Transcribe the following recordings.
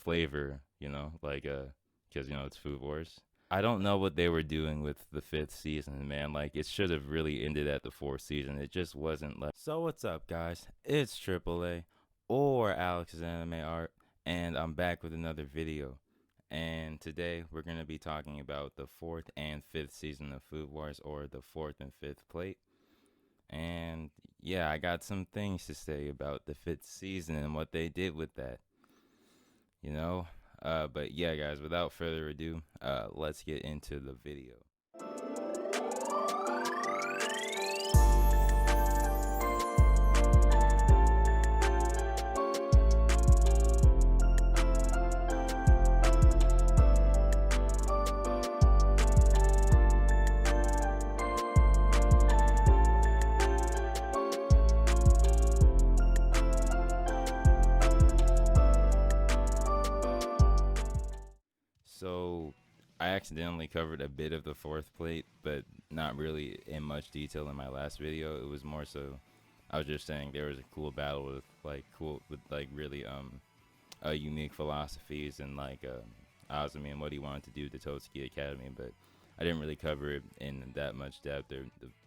flavor, like because it's Food Wars. I don't know what they were doing with the fifth season, man. Like it should have really ended at the fourth season. It just wasn't like. So what's up, guys? It's AAA or Alex's Anime Art, and I'm back with another video. And today we're gonna be talking about the fourth and fifth season of Food Wars, or the fourth and fifth plate. And yeah, I got some things to say about the fifth season and what they did with that. You know, but yeah, guys, without further ado, let's get into the video. So I accidentally covered a bit of the fourth plate, but not really in much detail in my last video. It was more so I was just saying there was a cool battle with really unique philosophies and Azumi and what he wanted to do to Totsuki Academy, but I didn't really cover it in that much depth. I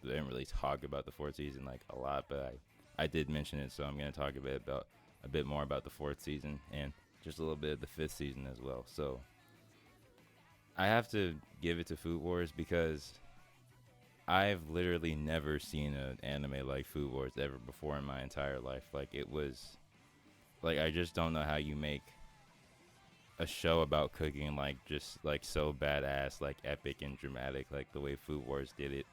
didn't really talk about the fourth season like a lot, but I did mention it, so I'm gonna talk a bit more about the fourth season and just a little bit of the fifth season as well. So I have to give it to Food Wars because I've literally never seen an anime like Food Wars ever before in my entire life. Like it was like I just don't know how you make a show about cooking like just like so badass, like epic and dramatic, like the way Food Wars did it.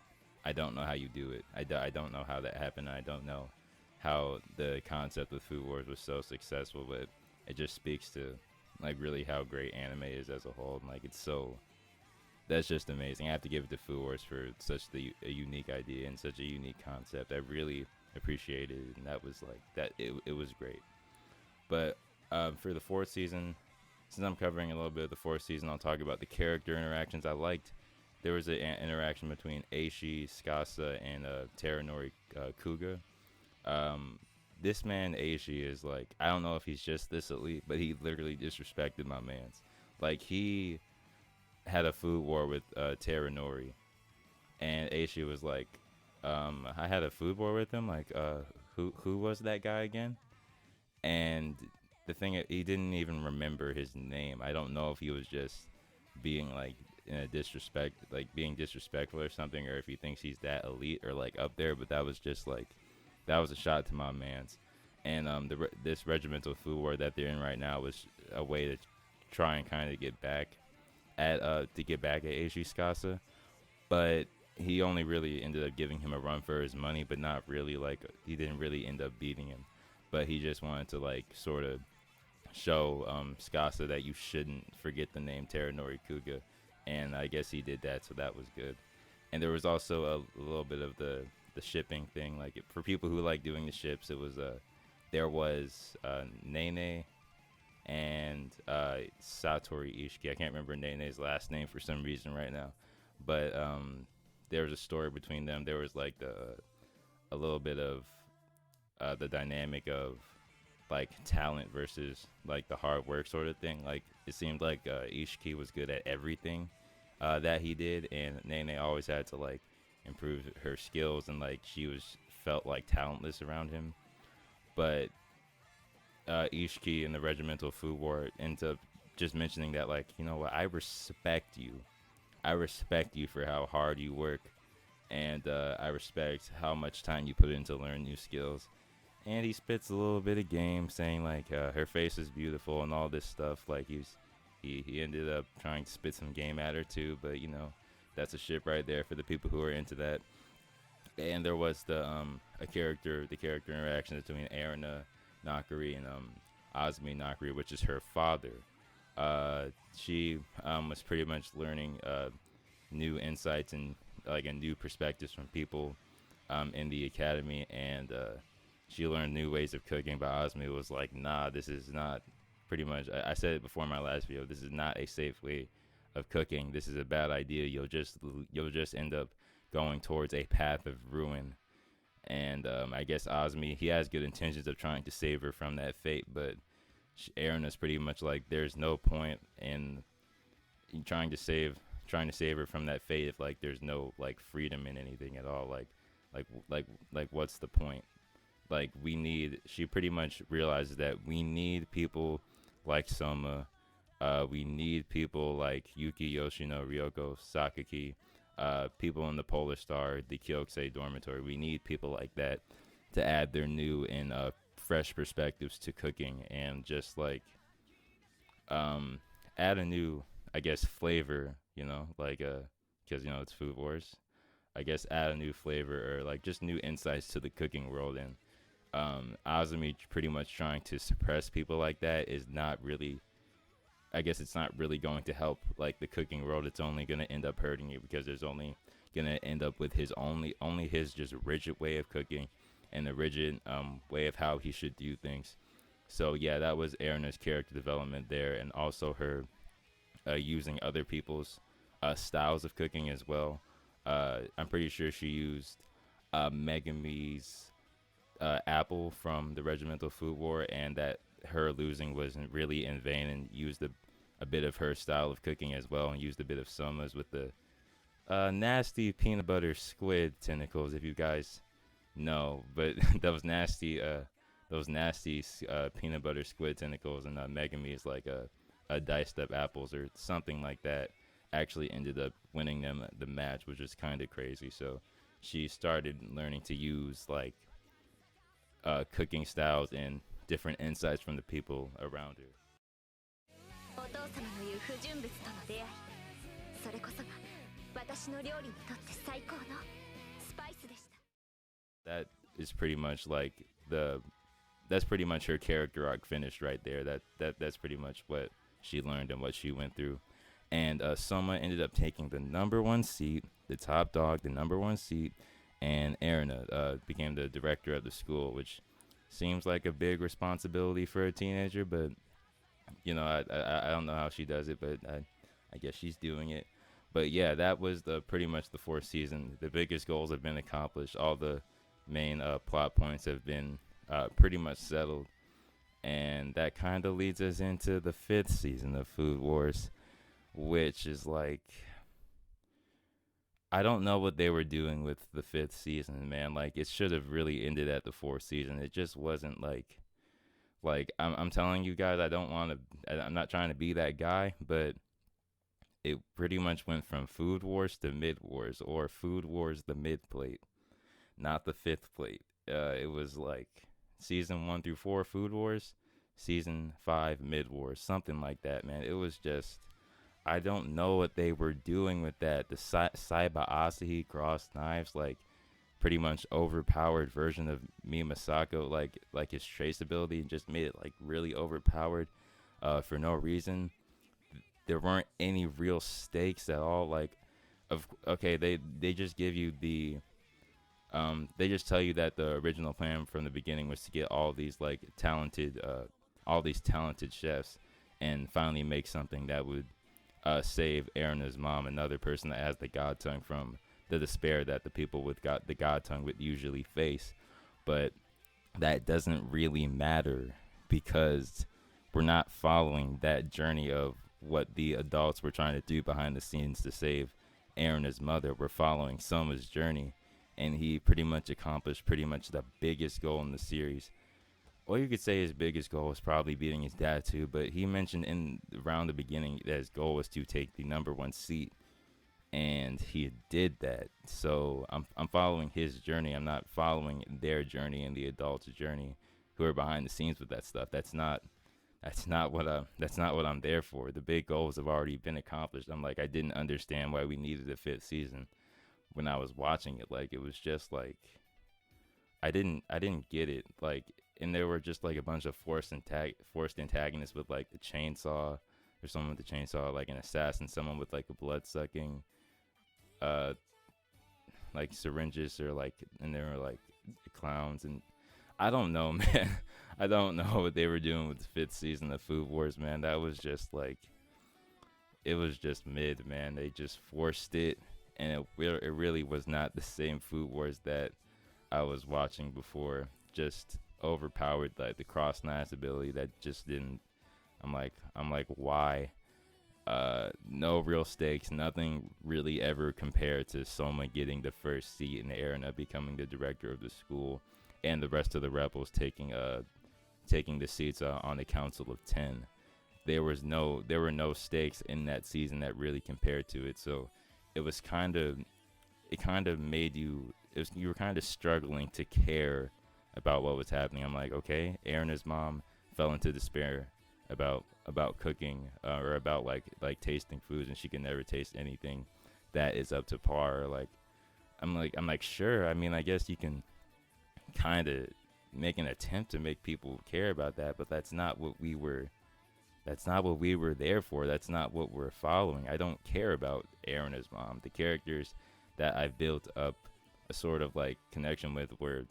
I don't know how you do it. I don't know how that happened. I don't know how the concept of Food Wars was so successful, but it just speaks to like really how great anime is as a whole. And, like it's so that's just amazing. I have to give it to Food Wars for a unique idea and such a unique concept. I really appreciated it, and that was like that. It was great. But for the fourth season, since I'm covering a little bit of the fourth season, I'll talk about the character interactions. I liked there was an interaction between Aishi, Skasa, and Teranori Kuga. Um, this man Aishi is like I don't know if he's just this elite, but he literally disrespected my man's. Like he had a food war with Teranori, and Aishi was like, I had a food war with him. Like, who was that guy again? And the thing he didn't even remember his name. I don't know if he was just being like in a being disrespectful or something, or if he thinks he's that elite or like up there. But that was just like that was a shot to my man's. And this regimental food war that they're in right now was a way to try and kind of get back at Aishi Skasa, but he only really ended up giving him a run for his money, but not really like he didn't really end up beating him, but he just wanted to like sort of show Skasa that you shouldn't forget the name Teranori Kuga, and I guess he did that, so that was good. And there was also a little bit of the shipping thing, like for people who like doing the ships, it was there was Nene and Satori Ishiki. I can't remember Nene's last name for some reason right now, but there was a story between them. There was like a little bit of the dynamic of like talent versus like the hard work sort of thing. Like it seemed like Ishiki was good at everything that he did, and Nene always had to like improve her skills, and like she was felt like talentless around him. But Ishiki in the regimental food war ends up just mentioning that, like, you know what, I respect you. I respect you for how hard you work, and I respect how much time you put in to learn new skills. And he spits a little bit of game, saying like her face is beautiful and all this stuff. Like he ended up trying to spit some game at her too, but that's a ship right there for the people who are into that. And there was the character interaction between Erina Nakari and Azumi Nakari, which is her father. She was pretty much learning new insights and like a new perspectives from people in the academy, and she learned new ways of cooking. But Azumi was like, "Nah, this is not." Pretty much, I said it before in my last video. This is not a safe way of cooking. This is a bad idea. You'll just end up going towards a path of ruin. And I guess Azumi, he has good intentions of trying to save her from that fate, but Aaron is pretty much like, there's no point in trying to save her from that fate if like there's no like freedom in anything at all. Like like what's the point? Like we need. She pretty much realizes that we need people like Soma. We need people like Yuki, Yoshino, Ryoko, Sakaki, people in the Polar Star, the Kyokusei Dormitory. We need people like that to add their new and fresh perspectives to cooking, and just like add a new, I guess, flavor. Like because it's Food Wars. I guess add a new flavor, or like just new insights to the cooking world. And Azumi pretty much trying to suppress people like that is not really. I guess it's not really going to help like the cooking world. It's only going to end up hurting you, because there's only going to end up with his only his just rigid way of cooking, and the rigid way of how he should do things. So yeah, that was Erina's character development there, and also her using other people's styles of cooking as well. I'm pretty sure she used Megumi's apple from the Regimental Food War, and that her losing wasn't really in vain, and used a bit of her style of cooking as well, and used a bit of Soma's with the nasty peanut butter squid tentacles, if you guys know. But those nasty peanut butter squid tentacles, and Megumi is like a diced up apples or something like that, actually ended up winning them the match, which is kind of crazy. So she started learning to use like cooking styles and different insights from the people around her. that is pretty much like that's pretty much her character arc finished right there. That's pretty much what she learned and what she went through. And Soma ended up taking the number one seat, the top dog, the number one seat, and Erina became the director of the school, which seems like a big responsibility for a teenager, but I don't know how she does it, but I guess she's doing it. But yeah, that was pretty much the fourth season. The biggest goals have been accomplished. All the main plot points have been pretty much settled, and that kind of leads us into the fifth season of Food Wars, which is like, I don't know what they were doing with the fifth season, man. Like, it should have really ended at the fourth season. It just wasn't like I'm telling you guys, I'm not trying to be that guy, but it pretty much went from Food Wars to Mid Wars, or Food Wars the mid plate, not the fifth plate. It was like season 1 through 4 Food Wars, season 5 Mid Wars, something like that, man. It was just, I don't know what they were doing with that. The Saiba Asahi cross knives, like pretty much overpowered version of Mimasako, like his trace ability, just made it like really overpowered for no reason. There weren't any real stakes at all. Like, okay, they just give you they just tell you that the original plan from the beginning was to get all these talented chefs, and finally make something that would save Erina's mom, another person that has the God Tongue, from the despair that the people with the God Tongue would usually face. But that doesn't really matter, because we're not following that journey of what the adults were trying to do behind the scenes to save Erina's mother. We're following Soma's journey, and he pretty much accomplished pretty much the biggest goal in the series. Well, you could say his biggest goal was probably beating his dad too, but he mentioned around the beginning that his goal was to take the number one seat, and he did that. So I'm following his journey. I'm not following their journey and the adults' journey who are behind the scenes with that stuff. That's not what I'm there for. The big goals have already been accomplished. I didn't understand why we needed a fifth season when I was watching it. Like, it was just like, I didn't get it. Like, and there were just like a bunch of forced antagonists with like the chainsaw, or someone with the chainsaw, like an assassin, someone with like a blood sucking like syringes, or like, and there were like clowns, and I don't know, man. I don't know what they were doing with the fifth season of Food Wars, man. That was just like, it was just mid, man. They just forced it, and it really was not the same Food Wars that I was watching before. Just overpowered, like the cross knives ability that just didn't I'm like, why? No real stakes, nothing really ever compared to Soma getting the first seat in the Erina, becoming the director of the school, and the rest of the rebels taking the seats on the Council of 10. There were no stakes in that season that really compared to it. So it kind of made you, you were kind of struggling to care about what was happening. I'm like, okay, Erina's mom fell into despair about cooking, or about like tasting foods, and she can never taste anything that is up to par. Like I'm like sure, I mean, I guess you can kind of make an attempt to make people care about that, but that's not what we were there for. That's not what we're following. I don't care about Erina's mom. The characters that I've built up a sort of like connection with were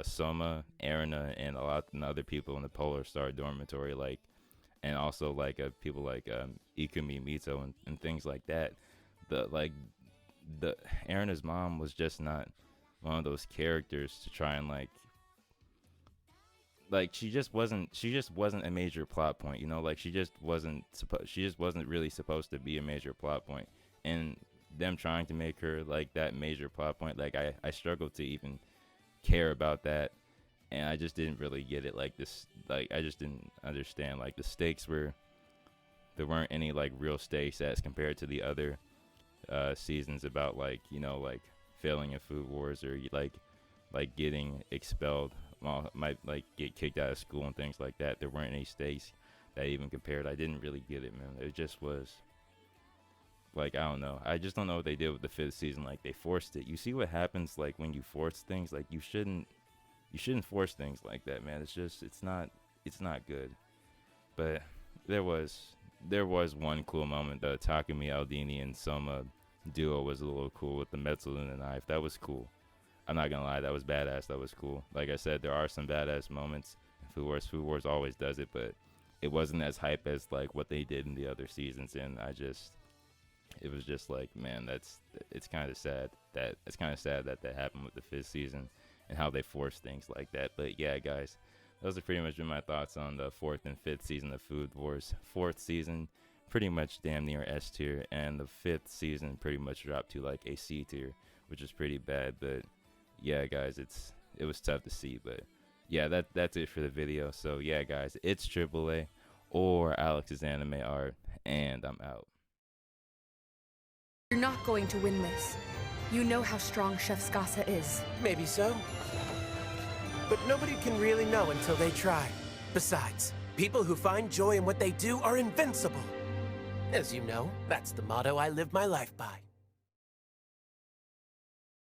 Soma, Erina, and a lot of other people in the Polar Star Dormitory, like, and also like people like Ikumi, Mito, and things like that. The Erina's mom was just not one of those characters to try and like she just wasn't a major plot point, you know. Like she just wasn't really supposed to be a major plot point, and them trying to make her like that major plot point, like I struggled to even care about that, and I just didn't really get it. Like this, like I just didn't understand, like the stakes there weren't any like real stakes as compared to the other seasons about, like, you know, like failing in Food Wars, or like getting expelled, might like get kicked out of school and things like that. There weren't any stakes that even compared. I didn't really get it, man. It just was like, I don't know. I just don't know what they did with the 5th season. Like they forced it. You see what happens like when you force things. Like you shouldn't force things like that, man. It's not good. But there was one cool moment. The Takumi, Aldini, and Soma duo was a little cool with the Metzel and the knife. That was cool. I'm not gonna lie, that was badass. That was cool. Like I said, there are some badass moments in Food Wars. Food Wars always does it, but it wasn't as hype as like what they did in the other seasons. And it was just like, man, it's kind of sad that that happened with the 5th season and how they forced things like that. But yeah, guys, those have pretty much been my thoughts on the 4th and 5th season of Food Wars. 4th season, pretty much damn near S tier, and the 5th season pretty much dropped to like a C tier, which is pretty bad. But yeah, guys, it was tough to see. But yeah, that's it for the video. So yeah, guys, it's AAA or Alex's Anime Art, and I'm out. You're not going to win this. You know how strong Chef Skasa is. Maybe so. But nobody can really know until they try. Besides, people who find joy in what they do are invincible. As you know, that's the motto I live my life by.